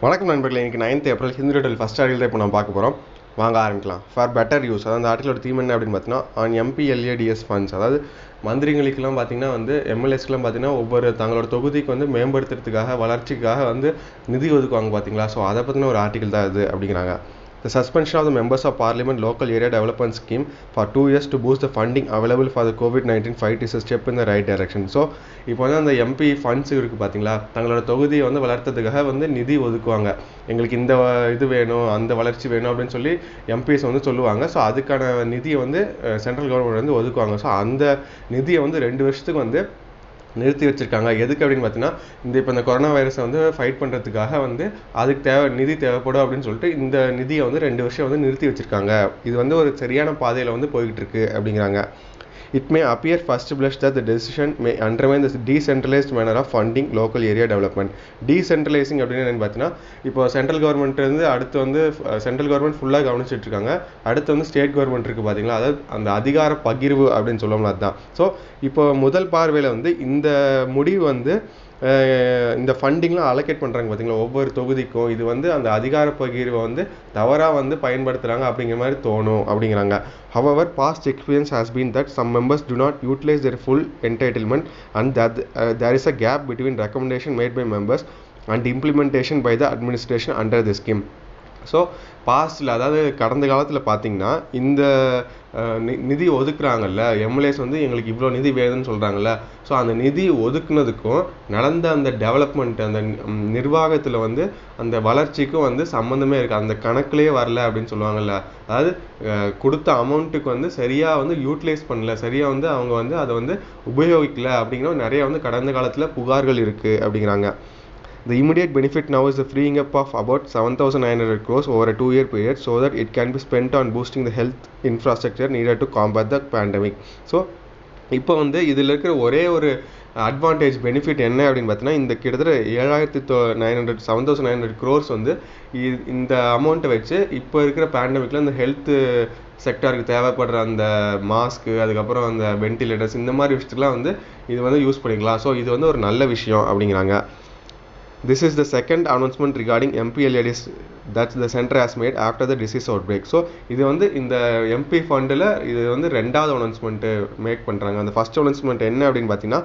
வணக்கம் நண்பர்களே, இன்றைக்கி 9th ஏப்ரல் ஹிந்துeditorial ஃபஸ்ட் ஆர்டிகல் தான் இப்போ நம்ம பார்க்க போகிறோம். வாங்க ஆரம்பிக்கலாம். ஃபார் பெட்டர் யூஸ், அதாவது அந்த ஆர்டிகளோட தீம் என்ன அப்படின்னு பார்த்தீங்கன்னா, ஆன் MPLA ஃபண்ட்ஸ், அதாவது மந்திரிகளுக்கெல்லாம் பார்த்தீங்கன்னா எம்எல்ஏஸ்க்கெலாம் பார்த்தீங்கன்னா ஒவ்வொரு தங்களோட தொகுதிக்கு மேம்படுத்துறதுக்காக வளர்ச்சிக்காக நிதி ஒதுக்குவாங்க பார்த்தீங்களா. ஸோ அதை பற்றின ஒரு ஆர்டிகல் தான் இது அப்படிங்கிறாங்க. The suspension of the members of parliament local area development scheme for 2 years to boost the funding available for the COVID-19 fight is a step in the right direction. So இப்போ அந்த MP funds இருக்குது பார்த்தீங்களா, தங்களோட தொகுதியை வளர்த்ததுக்காக நிதி ஒதுக்குவாங்க. எங்களுக்கு இந்த இது வேணும், அந்த வளர்ச்சி வேணும் அப்படின்னு சொல்லி எம்பிஸ் சொல்லுவாங்க. ஸோ அதுக்கான நிதியை சென்ட்ரல் கவர்மெண்ட் ஒதுக்குவாங்க. ஸோ அந்த நிதியை 2 வருஷத்துக்கு நிறுத்தி வச்சுருக்காங்க. எதுக்கு அப்படின்னு பார்த்தீங்கன்னா, இப்போ இந்த கொரோனா வைரஸை ஃபைட் பண்ணுறதுக்காக அதுக்கு நிதி தேவைப்படும் அப்படின்னு சொல்லிட்டு இந்த நிதியை 2 வருஷம் நிறுத்தி வச்சுருக்காங்க. இது ஒரு சரியான பாதையில் போய்கிட்டு இருக்கு அப்படிங்கிறாங்க. It may appear first blush that the decision may undermine the decentralized manner of funding local area development. Decentralizing அப்படின்னு என்னன்னு பார்த்தீங்கன்னா, இப்போ சென்ட்ரல் கவர்மெண்ட் அடுத்து சென்ட்ரல் கவர்மெண்ட் ஃபுல்லாக கவனிச்சுட்டு இருக்காங்க. அடுத்து ஸ்டேட் கவர்மெண்ட் இருக்குது பார்த்தீங்களா, அதாவது அந்த அதிகார பகிர்வு அப்படின்னு சொல்லுவோம்ல, அதுதான். ஸோ இப்போ முதல் பார்வையில் இந்த முடிவு இந்த ஃபண்டிங்லாம் அலோகேட் பண்ணுறாங்க பார்த்தீங்களா ஒவ்வொரு தொகுதிக்கும், இது அந்த அதிகார பகிர்வை தவறாக பயன்படுத்துகிறாங்க அப்படிங்கிற மாதிரி தோணும் அப்படிங்கிறாங்க. However, past experience has been that some members do not utilize their full entitlement and that there is a gap between recommendation made by members and implementation by the administration under the scheme. So பாஸ்டில், அதாவது கடந்த காலத்தில் பார்த்தீங்கன்னா இந்த நிதி ஒதுக்குறாங்கல்ல MLAs எங்களுக்கு இவ்வளோ நிதி வேணும்னு சொல்கிறாங்கல்ல. ஸோ அந்த நிதி ஒதுக்குனதுக்கும் நடந்த அந்த டெவலப்மெண்ட், அந்த நிர்வாகத்தில் அந்த வளர்ச்சிக்கும் சம்மந்தமே இருக்குது. அந்த கணக்குலேயே வரல அப்படின்னு சொல்லுவாங்கல்ல. அதாவது கொடுத்த அமௌண்ட்டுக்கு சரியாக யூட்டிலைஸ் பண்ணல, சரியாக அவங்க அதை உபயோகிக்கல அப்படிங்கிற நிறைய கடந்த காலத்தில் புகார்கள் இருக்குது அப்படிங்கிறாங்க. The immediate benefit now is the freeing up of about 7,900 crores over a 2-year period so that it can be spent on boosting the health infrastructure needed to combat the pandemic. So இப்போ இதில் இருக்கிற ஒரே ஒரு advantage benefit என்ன அப்படின்னு பார்த்தீங்கன்னா, இந்த கிட்டத்தட்ட 7,900 crores இந்த அமௌண்ட்டை வச்சு இப்போ இருக்கிற பேண்டமிக்கில் இந்த ஹெல்த் செக்டாருக்கு தேவைப்படுற அந்த மாஸ்க்கு, அதுக்கப்புறம் அந்த வென்டிலேட்டர்ஸ், இந்த மாதிரி விஷயத்துக்குலாம் இது யூஸ் பண்ணிக்கலாம். ஸோ இது ஒரு நல்ல விஷயம் அப்படிங்கிறாங்க. This is the second announcement regarding MPLA that the center has made after the disease outbreak. So இது இந்த MP ஃபண்டில் இது ரெண்டாவது அனௌன்ஸ்மெண்ட்டு மேக் பண்ணுறாங்க. அந்த ஃபர்ஸ்ட் அனௌன்ஸ்மெண்ட் என்ன அப்படின்னு பார்த்தீங்கன்னா,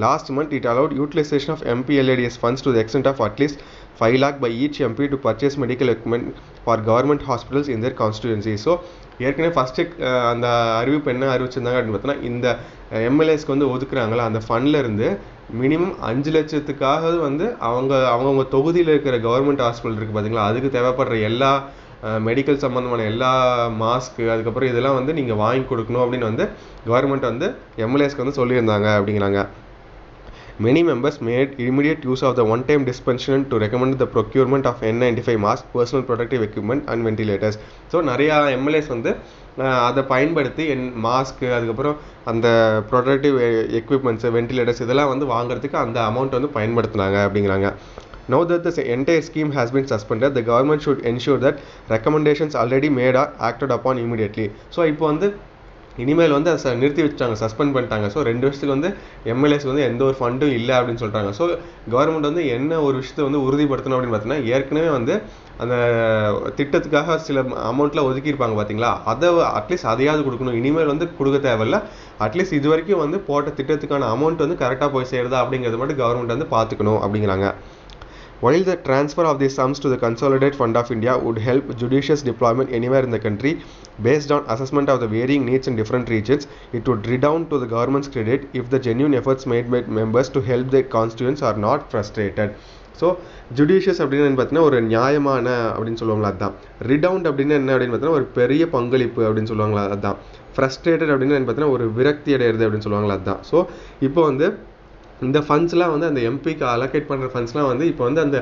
last month it allowed utilization of MPLADS funds to the extent of at least 5 lakh by each MP to purchase medical equipment for government hospitals in their constituency. So ஏற்கனவே first அந்த அறிவிப்பு என்ன அறிவிச்சிருந்தாங்க அப்படின்னு பார்த்தீங்கன்னா, இந்த எம்எல்ஏஸ்க்கு ஒதுக்குறாங்களா அந்த ஃபண்ட்லேருந்து மினிமம் 5 லட்சத்துக்காக அவங்கவுங்க தொகுதியில் இருக்கிற கவர்மெண்ட் ஹாஸ்பிட்டல் இருக்குது பார்த்தீங்களா, அதுக்கு தேவைப்படுற எல்லா மெடிக்கல் சம்மந்தமான எல்லா மாஸ்க்கு, அதுக்கப்புறம் இதெல்லாம் நீங்கள் வாங்கி கொடுக்கணும் அப்படின்னு கவர்மெண்ட் எம்எல்ஏஸ்க்கு சொல்லியிருந்தாங்க அப்படிங்கிறாங்க. Many members made immediate use of the one-time dispensation to recommend the procurement of N95 masks, personal protective equipment and ventilators. So நிறையா எம்எல்ஏஸ் அதை பயன்படுத்தி மாஸ்க்கு, அதுக்கப்புறம் அந்த ப்ரொடக்டிவ் எக்யூப்மெண்ட்ஸு, வென்டிலேட்டர்ஸ் இதெல்லாம் வாங்குறதுக்கு அந்த அமௌண்ட் பயன்படுத்தினாங்க அப்படிங்கிறாங்க. Now that the entire scheme has been suspended, the government should ensure that recommendations already made are acted upon immediately. So இப்போ இனிமேல் அதை நிறுத்தி வச்சாங்க, சஸ்பெண்ட் பண்ணிட்டாங்க. ஸோ 2 வருஷத்துக்கு எம்எல்ஏஸ் எந்த ஒரு ஃபண்டும் இல்லை அப்படின்னு சொல்கிறாங்க. ஸோ கவர்மெண்ட் என்ன ஒரு விஷயத்தை உறுதிப்படுத்தணும் அப்படின்னு பார்த்தீங்கன்னா, ஏற்கனவே அந்த திட்டத்துக்காக சில அமௌண்ட்லாம் ஒதுக்கியிருப்பாங்க பார்த்தீங்களா, அதை அட்லீஸ்ட் அதையாவது கொடுக்கணும். இனிமேல் கொடுக்க தேவையில்ல, அட்லீஸ்ட் இது வரைக்கும் போட்ட திட்டத்துக்கான அமௌண்ட் கரெக்டாக போய் சேருதா அப்படிங்கிறது மட்டும் கவர்மெண்ட் பார்த்துக்கணும் அப்படிங்கிறாங்க. While the transfer of these sums to the Consolidated Fund of India would help judicious deployment anywhere in the country based on assessment of the varying needs in different regions, it would redound to the government's credit if the genuine efforts made by members to help their constituents are not frustrated. So judicious அப்படின்னு பார்த்தீங்கன்னா ஒரு நியாயமான அப்படின்னு சொல்லுவாங்களா, அதுதான். ரிடவுண்ட் அப்படின்னு என்ன அப்படின்னு பார்த்தீங்கன்னா ஒரு பெரிய பங்களிப்பு அப்படின்னு சொல்லுவாங்களா, அதுதான். ஃப்ரஸ்ட்ரேட்டட் அப்படின்னு பார்த்தீங்கன்னா ஒரு விரக்தி அடையிறது அப்படின்னு சொல்லுவாங்களா, அதுதான். ஸோ இப்போ இந்த ஃபண்ட்ஸ்லாம் அந்த எம்பிக்கு அலோகேட் பண்ணுற ஃபண்ட்ஸ்லாம் இப்போ அந்த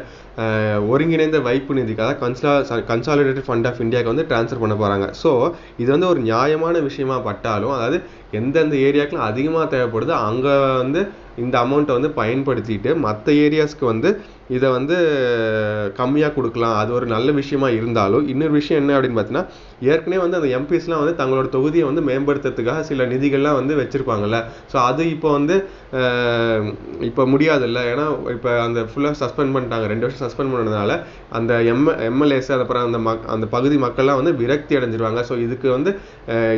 ஒருங்கிணைந்த வைப்பு நிதிக்கு, அதாவது கன்சாலிடேட்டட் ஃபண்ட் ஆஃப் இந்தியாவுக்கு ட்ரான்ஸ்ஃபர் பண்ண போகிறாங்க. ஸோ இது ஒரு நியாயமான விஷயமா பட்டாலும், அதாவது எந்தெந்த ஏரியாக்கெலாம் அதிகமாக தேவைப்படுது அங்கே இந்த அமௌண்ட்டை வந்து பயன்படுத்திட்டு மற்ற ஏரியாஸ்க்கு வந்து இதை வந்து கம்மியாக கொடுக்கலாம். அது ஒரு நல்ல விஷயமா இருந்தாலும் இன்னொரு விஷயம் என்ன அப்படின்னு பார்த்தீங்கன்னா, ஏற்கனவே வந்து அந்த எம்பிஸ்லாம் வந்து தங்களோட தொகுதியை வந்து மேம்படுத்துறதுக்காக சில நிதிகள்லாம் வந்து வச்சுருப்பாங்கல்ல. ஸோ அது இப்போ வந்து இப்போ முடியாதுல்ல. ஏன்னா இப்போ அந்த ஃபுல்லாக சஸ்பெண்ட் பண்ணிட்டாங்க, 2 வருஷம் சஸ்பெண்ட் பண்ணதுனால அந்த எம்எல்ஏஸ் அப்புறம் அந்த பகுதி மக்கள்லாம் வந்து விரக்தி அடைஞ்சிருவாங்க. ஸோ இதுக்கு வந்து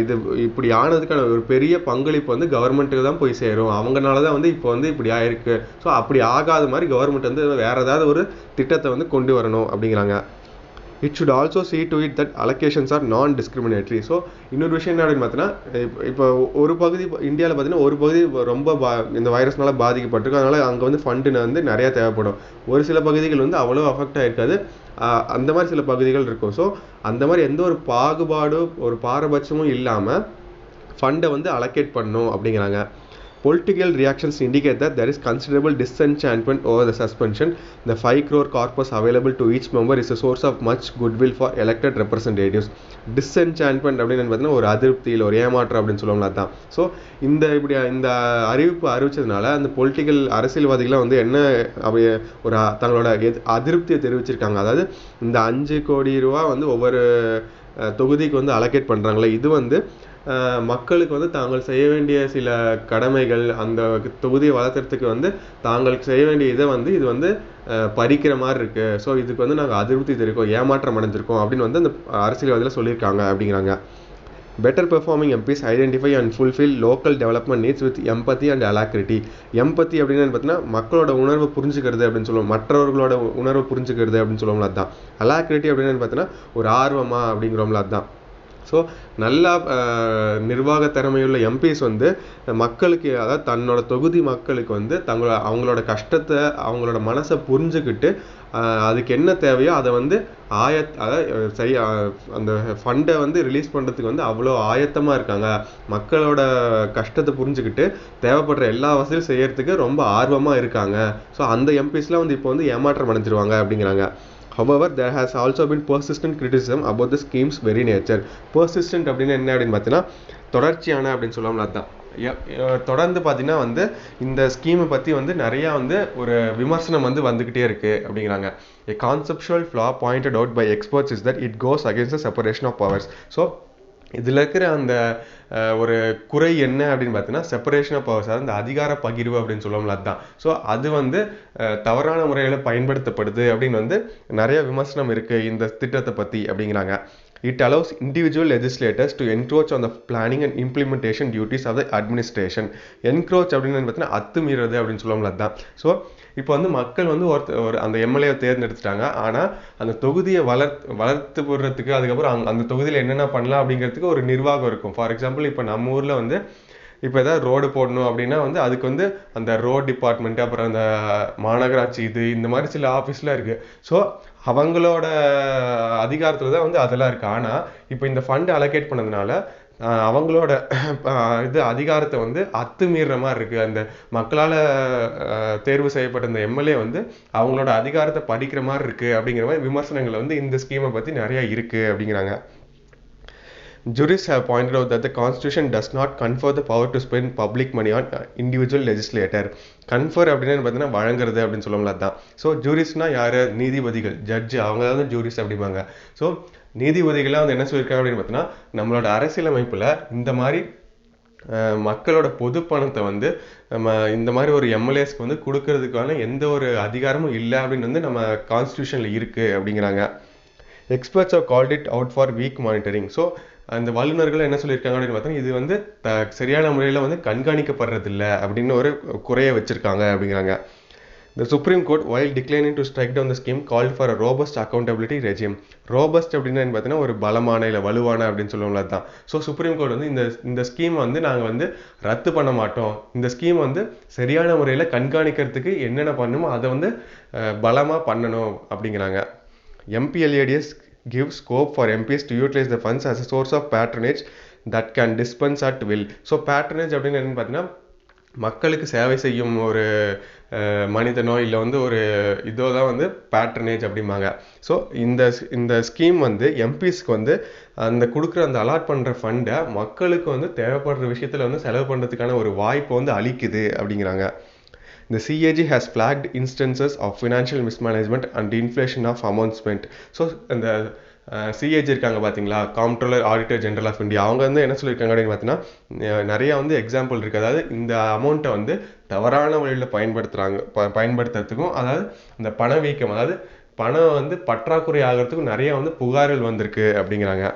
இது இப்படி ஆனதுக்கான ஒரு பெரிய பங்களிப்பு வந்து கவர்மெண்ட்டுக்கு தான் போய் சேரும். அவங்கனால தான் வந்து இப்போ வந்து இப்படி ஆயிருக்கு. ஸோ அப்படி ஆகாத மாதிரி கவர்மெண்ட் வந்து வேற ஏதாவது ஒரு திட்டத்தை வந்து கொண்டு வரணும் அப்படிங்கிறாங்க. It should also see to it that allocations are non-discriminatory. So இன்னொரு விஷயம் என்ன அப்படின்னு பார்த்தீங்கன்னா, இப்போ ஒரு பகுதி இந்தியாவில் பார்த்தீங்கன்னா ஒரு பகுதி ரொம்ப இந்த வைரஸ்னால பாதிக்கப்பட்டிருக்கு. அதனால் அங்கே வந்து ஃபண்டு வந்து நிறையா தேவைப்படும். ஒரு சில பகுதிகள் வந்து அவ்வளோ அஃபெக்ட் ஆகிருக்காது. அந்த மாதிரி சில பகுதிகள் இருக்கும். ஸோ அந்த மாதிரி எந்த ஒரு பாகுபாடும் ஒரு பாரபட்சமும் இல்லாமல் ஃபண்டை வந்து அலோகேட் பண்ணணும் அப்படிங்கிறாங்க. Political reactions indicate that there is considerable disenchantment over the suspension. The 5 crore corpus available to each member is a source of much goodwill for elected representatives. Disenchantment அப்படின்னு பார்த்தீங்கன்னா ஒரு அதிருப்தியில் ஒரு ஏமாற்றம் அப்படின்னு சொல்லுவாங்களா தான். ஸோ இந்த அறிவிப்பு அறிவிச்சதுனால அந்த பொலிட்டிக்கல் அரசியல்வாதிகளாக வந்து என்ன ஒரு தங்களோட அதிருப்தியை தெரிவிச்சிருக்காங்க. அதாவது இந்த 5 கோடி ரூபா வந்து ஒவ்வொரு தொகுதிக்கு வந்து அலோகேட் பண்ணுறாங்களே, இது வந்து மக்களுக்கு வந்து தாங்கள் செய்ய வேண்டிய சில கடமைகள், அந்த தொகுதியை வளர்த்துறதுக்கு வந்து தாங்களுக்கு செய்ய வேண்டிய இதை வந்து இது வந்து பறிக்கிற மாதிரி இருக்கு. ஸோ இதுக்கு வந்து நாங்கள் அதிருப்தி தெரிவிக்கோம், ஏமாற்றம் அடைஞ்சிருக்கோம் அப்படின்னு வந்து அந்த அரசியல்வாதியில் சொல்லியிருக்காங்க அப்படிங்கிறாங்க. Better performing MPs identify and fulfill local development needs with empathy and alacrity. Empathy அப்படின்னு பார்த்தீங்கன்னா மக்களோட உணர்வை புரிஞ்சுக்கிறது அப்படின்னு சொல்லுவோம், மற்றவர்களோட உணர்வை புரிஞ்சுக்கிறது அப்படின்னு சொல்லுவோம்ல அதுதான். alacrity அப்படின்னு பார்த்தீங்கன்னா ஒரு ஆர்வமா அப்படிங்கிறோம்ல அதுதான். ஸோ நல்லா நிர்வாக திறமையுள்ள எம்பிஸ் வந்து மக்களுக்கு, அதாவது தன்னோட தொகுதி மக்களுக்கு வந்து அவங்களோட கஷ்டத்தை அவங்களோட மனசை புரிஞ்சுக்கிட்டு அதுக்கு என்ன தேவையோ அதை வந்து அதாவது அந்த ஃபண்டை வந்து ரிலீஸ் பண்ணுறதுக்கு வந்து அவ்வளோ ஆயத்தமாக இருக்காங்க. மக்களோட கஷ்டத்தை புரிஞ்சுக்கிட்டு தேவைப்படுற எல்லா வசதியும் செய்யறதுக்கு ரொம்ப ஆர்வமாக இருக்காங்க. ஸோ அந்த எம்பிஸ்லாம் வந்து இப்போ வந்து ஏமாற்றம் அடைஞ்சிருவாங்க அப்படிங்கிறாங்க. However, there has also been persistent criticism about the scheme's very nature. Persistent அப்படின்னு என்ன அப்படின்னு பார்த்தீங்கன்னா தொடர்ச்சியான அப்படின்னு சொல்லுவோம்ல அதுதான். தொடர்ந்து பார்த்தீங்கன்னா வந்து இந்த ஸ்கீமை பற்றி வந்து நிறையா வந்து ஒரு விமர்சனம் வந்து வந்துக்கிட்டே இருக்குது அப்படிங்கிறாங்க. A conceptual flaw pointed out by experts is that it goes against the separation of powers. So இதில் இருக்கிற அந்த ஒரு குறை என்ன அப்படின்னு பார்த்தீங்கன்னா செப்பரேஷன் ஆஃப் பவர்ஸ், அதாவது இந்த அதிகார பகிர்வு அப்படின்னு சொல்லுவோம்ல அதுதான். ஸோ அது வந்து தவறான முறையில் பயன்படுத்தப்படுது அப்படின்னு வந்து நிறைய விமர்சனம் இருக்குது இந்த திட்டத்தை பற்றி அப்படிங்கிறாங்க. It allows individual legislators to encroach on the planning and implementation duties of the administration. Encroach அப்படின்னு பார்த்தீங்கன்னா அத்துமீறது அப்படின்னு சொல்லுவோம்ல அதுதான். ஸோ இப்போ வந்து மக்கள் வந்து அந்த எம்எல்ஏவை தேர்ந்தெடுத்துட்டாங்க. ஆனால் அந்த தொகுதியை வளர்த்து போடுறதுக்கு அதுக்கப்புறம் அந்த தொகுதியில் என்னென்ன பண்ணலாம் அப்படிங்கிறதுக்கு ஒரு நிர்வாகம் இருக்கும். ஃபார் எக்ஸாம்பிள் இப்போ நம்ம ஊரில் வந்து இப்போ ஏதாவது ரோடு போடணும் அப்படின்னா வந்து அதுக்கு வந்து அந்த ரோட் டிபார்ட்மெண்ட்டு, அப்புறம் அந்த மாநகராட்சி இந்த மாதிரி சில ஆஃபீஸ்லாம் இருக்குது. ஸோ அவங்களோட அதிகாரத்தில் தான் வந்து அதெல்லாம் இருக்குது. ஆனால் இப்போ இந்த ஃபண்டு அலோகேட் பண்ணதுனால அவங்களோட அதிகாரத்தை வந்து அத்துமீற மாதிரி இருக்குது. அந்த மக்களால் தேர்வு செய்யப்பட்ட இந்த எம்எல்ஏ வந்து அவங்களோட அதிகாரத்தை பறிக்கிற மாதிரி இருக்குது அப்படிங்கிற மாதிரி விமர்சனங்கள் வந்து இந்த ஸ்கீமை பற்றி நிறையா இருக்குது அப்படிங்கிறாங்க. Jurists have pointed out that the Constitution does not confer the power to spend public money on individual legislator. Confer அப்படின்னு பார்த்தீங்கன்னா வழங்குறது அப்படின்னு சொல்லுவோம்ல அதுதான். ஸோ ஜூரிஸ்னா யார்? நீதிபதிகள், ஜட்ஜு, அவங்க தான் ஜூரிஸ் அப்படிம்பாங்க. ஸோ நீதிபதிகள்லாம் வந்து என்ன சொல்லியிருக்காங்க அப்படின்னு பார்த்தீங்கன்னா, நம்மளோட அரசியலமைப்பில் இந்த மாதிரி மக்களோட பொது பணத்தை வந்து நம்ம இந்த மாதிரி ஒரு எம்எல்ஏஸ்க்கு வந்து கொடுக்கறதுக்கான எந்த ஒரு அதிகாரமும் இல்லை அப்படின்னு வந்து நம்ம கான்ஸ்டியூஷனில் இருக்குது அப்படிங்கிறாங்க. Experts have called it out for weak monitoring. So அந்த வல்லுநர்கள் என்ன சொல்லியிருக்காங்க அப்படின்னு பார்த்தீங்கன்னா, இது வந்து சரியான முறையில் வந்து கண்காணிக்கப்படுறதில்லை அப்படின்னு ஒரு குறையை வச்சுருக்காங்க அப்படிங்கிறாங்க. The Supreme Court, while declining to strike down the scheme, called for a robust accountability regime. Robust அப்படின்னா பார்த்தீங்கன்னா ஒரு பலமான இல்லை வலுவான அப்படின்னு சொல்லுவோம்ல அதுதான். ஸோ சுப்ரீம் கோர்ட் வந்து இந்த ஸ்கீம் வந்து நாங்கள் வந்து ரத்து பண்ண மாட்டோம், இந்த ஸ்கீம் வந்து சரியான முறையில் கண்காணிக்கிறதுக்கு என்னென்ன பண்ணணுமோ அதை வந்து பலமாக பண்ணணும் அப்படிங்கிறாங்க. MPLADS gives scope for MPs to utilize the funds as a source of patronage that can dispense at will. So patronage அப்படின்னு என்னன்னு பார்த்தீங்கன்னா மக்களுக்கு சேவை செய்யும் ஒரு மனிதனோ இல்லை வந்து ஒரு இதோ தான் வந்து பேட்ரனேஜ் அப்படிம்பாங்க. ஸோ இந்த ஸ்கீம் வந்து எம்பிஸ்க்கு வந்து அந்த கொடுக்குற அந்த அலாட் பண்ணுற ஃபண்டை மக்களுக்கு வந்து தேவைப்படுற விஷயத்தில் வந்து செலவு பண்ணுறதுக்கான ஒரு வாய்ப்பை வந்து அளிக்குது அப்படிங்கிறாங்க. The CAG has flagged instances of financial mismanagement and inflation of amount spent. So அந்த சிஏஜி இருக்காங்க பார்த்தீங்களா, காம்ப்ட்ரோலர் ஆடிட்டர் ஜெனரல் ஆஃப் இந்தியா, அவங்க வந்து என்ன சொல்லியிருக்காங்க அப்படின்னு பார்த்தீங்கன்னா, நிறைய வந்து எக்ஸாம்பிள் இருக்குது. அதாவது இந்த அமௌண்ட்டை வந்து தவறான வழியில் பயன்படுத்துறதுக்கும், அதாவது இந்த பணவீக்கம், அதாவது பணம் வந்து பற்றாக்குறை ஆகிறதுக்கும் நிறைய வந்து புகார்கள் வந்திருக்கு அப்படிங்கிறாங்க.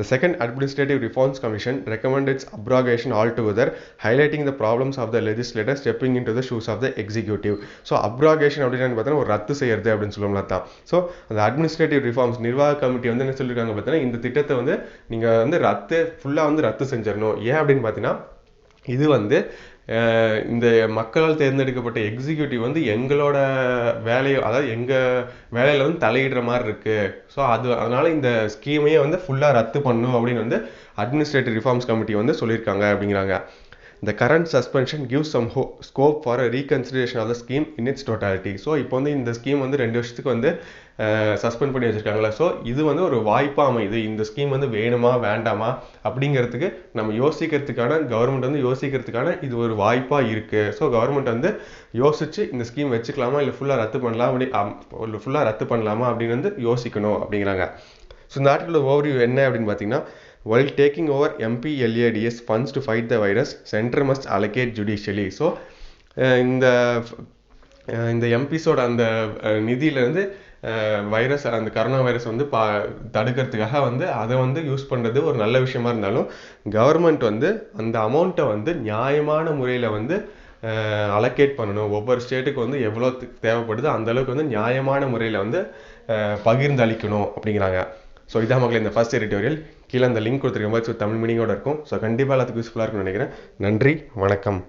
The second Administrative Reforms Commission recommended its abrogation altogether, highlighting the problems of the legislators stepping into the shoes of the executive. So abrogation அப்படினு பார்த்தா ஒரு ரத்து செய்யறது அப்படினு சொல்லுவாங்க தான். So அந்த Administrative Reforms நிர்வாக கமிட்டி வந்து என்ன சொல்லிருக்காங்க பார்த்தா, இந்த திட்டத்தை வந்து நீங்க வந்து ஃபுல்லா வந்து ரத்து செஞ்சிரணும். ஏன் அப்படின்னு பார்த்தீங்கன்னா, இது வந்து இந்த மக்களால் தேர்ந்தெடுக்கப்பட்ட எக்ஸிக்யூட்டிவ் வந்து எங்களோட வேலையை, அதாவது எங்கள் வேலையில் வந்து தலையிடுற மாதிரி இருக்குது. ஸோ அதனால இந்த ஸ்கீமையே வந்து ஃபுல்லாக ரத்து பண்ணணும் அப்படின்னு வந்து அட்மினிஸ்ட்ரேட்டிவ் ரிஃபார்ம்ஸ் கமிட்டி வந்து சொல்லியிருக்காங்க அப்படிங்கிறாங்க. The current suspension gives some scope for a reconsideration of the scheme in its totality. So இப்போ வந்து இந்த ஸ்கீம் வந்து 2 வருஷத்துக்கு வந்து சஸ்பெண்ட் பண்ணி வச்சுருக்காங்களா. ஸோ இது வந்து ஒரு வாய்ப்பாக அமையுது. இந்த ஸ்கீம் வந்து வேணுமா வேண்டாமா அப்படிங்கிறதுக்கு நம்ம யோசிக்கிறதுக்கான, கவர்மெண்ட் வந்து யோசிக்கிறதுக்கான இது ஒரு வாய்ப்பாக இருக்குது. ஸோ கவர்மெண்ட் வந்து யோசிச்சு இந்த ஸ்கீம் வச்சுக்கலாமா இல்லை ஃபுல்லாக ரத்து பண்ணலாமா அப்படின்னு வந்து யோசிக்கணும் அப்படிங்கிறாங்க. ஸோ இந்த ஆர்டிக்கலோட ஓவர்வியூ என்ன அப்படின்னு பார்த்தீங்கன்னா, while taking over MPLA's funds to fight the virus, center must allocate judicially. So இந்த எம்பிஸோட அந்த நிதியிலேருந்து வைரஸ், அந்த கரோனா வைரஸ் வந்து தடுக்கிறதுக்காக வந்து அதை வந்து யூஸ் பண்ணுறது ஒரு நல்ல விஷயமா இருந்தாலும், கவர்மெண்ட் வந்து அந்த அமௌண்ட்டை வந்து நியாயமான முறையில் வந்து அலோகேட் பண்ணணும். ஒவ்வொரு ஸ்டேட்டுக்கு வந்து எவ்வளோ தேவைப்படுதோ அந்த அளவுக்கு வந்து நியாயமான முறையில் வந்து பகிர்ந்து அளிக்கணும் அப்படிங்கிறாங்க. ஸோ இதான் மக்களே இந்த ஃபர்ஸ்ட் எடிட்டோரியல். கீழே அந்த லிங்க் கொடுத்துருக்க மாதிரி தமிழ் மீனிங்கோட இருக்கும். ஸோ கண்டிப்பாக எல்லாத்துக்கும் யூஸ்ஃபுல்லாக இருக்கும்னு நினைக்கிறேன். நன்றி, வணக்கம்.